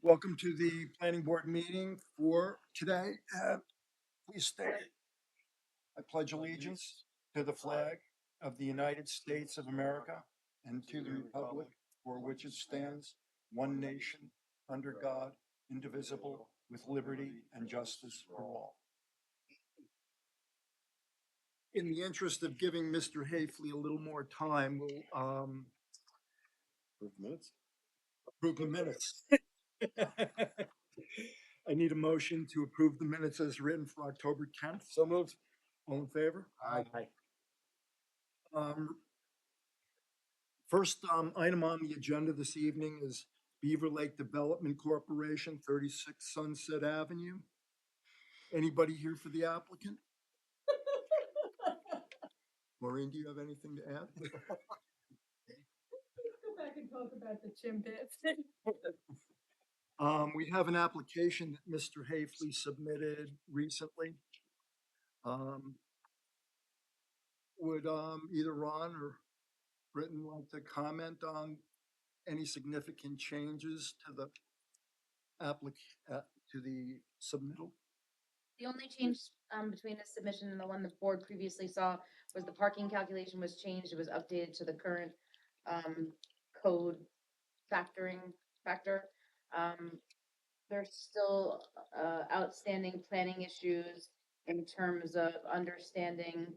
Welcome to the planning board meeting for today. Please stand. I pledge allegiance to the flag of the United States of America and to the republic for which it stands, one nation, under God, indivisible, with liberty and justice for all. In the interest of giving Mr. Hafley a little more time, we'll approve the minutes. I need a motion to approve the minutes as written for October 10th. So moved. All in favor? Aye. Um, First item on the agenda this evening is Beaver Lake Development Corporation, 36 Sunset Avenue. Anybody here for the applicant? Maureen, do you have anything to add? Go back and talk about the chim bits. We have an application that Mr. Hafley submitted recently. Would either Ron or Britton like to comment on any significant changes to the to the submittal? The only change between this submission and the one the board previously saw was the parking calculation was changed. It was updated to the current code factor. There's still outstanding planning issues in terms of understanding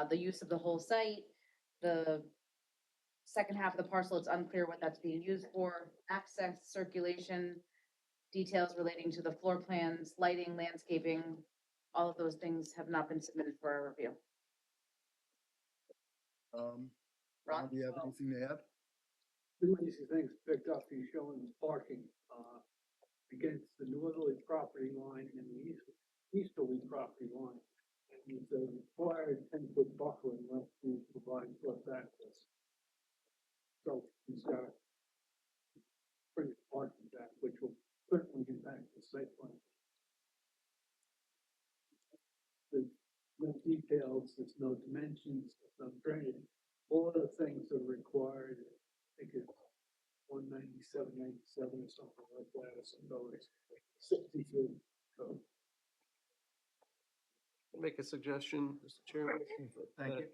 the use of the whole site. The second half of the parcel, it's unclear what that's being used for. Access, circulation, details relating to the floor plans, lighting, landscaping, all of those things have not been submitted for our review. Ron, do you have anything to add? Two easy things picked up, he's showing the parking, against the northerly property line and the easterly property line. And it's a required 10-foot buffer unless we provide plus access. So he's got to bring his parking back, which will certainly impact the site plan. There's no details, there's no dimensions, there's no drainage. All of the things that are required, I think it's 197, 97 or something like that, or some notice, 63. So I'll make a suggestion, Mr. Chairman. Thank you.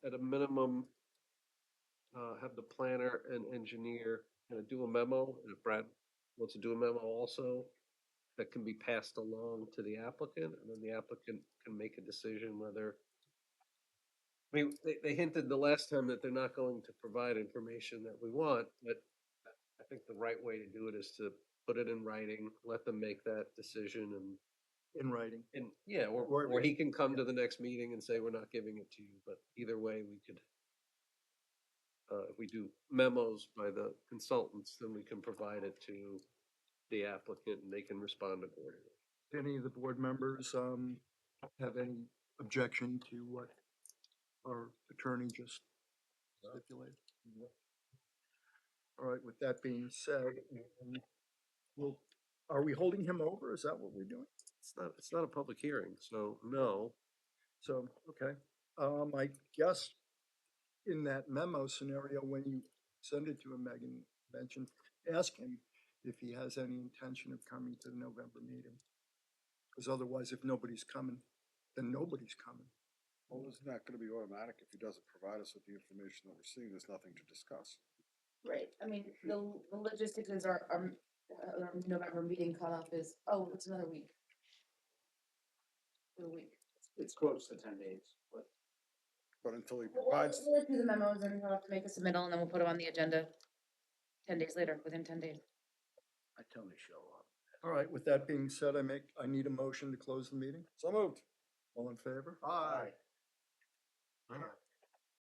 At a minimum, have the planner and engineer do a memo, and if Brad wants to do a memo also, that can be passed along to the applicant, and then the applicant can make a decision whether. I mean, they hinted the last time that they're not going to provide information that we want, but I think the right way to do it is to put it in writing, let them make that decision In writing. and yeah, or he can come to the next meeting and say, we're not giving it to you, but either way, we could. If we do memos by the consultants, then we can provide it to the applicant and they can respond accordingly. Do any of the board members have any objection to what our attorney just stipulated? All right, with that being said, are we holding him over? Is that what we're doing? It's not a public hearing, so no. So, okay. I guess in that memo scenario, when you send it to him, Megan mentioned, ask him if he has any intention of coming to the November meeting. Because otherwise, if nobody's coming, then nobody's coming. Well, isn't that gonna be automatic? If he doesn't provide us with the information that we're seeing, there's nothing to discuss. Right, I mean, the logistics is our November meeting cutoff is, oh, it's another week. A week. It's close to 10 days, but But until he We'll provides, do the memos and we'll have to make a submittal and then we'll put them on the agenda 10 days later, within 10 days. I tell him to show up. All right, with that being said, I need a motion to close the meeting. so moved. All in favor? Aye.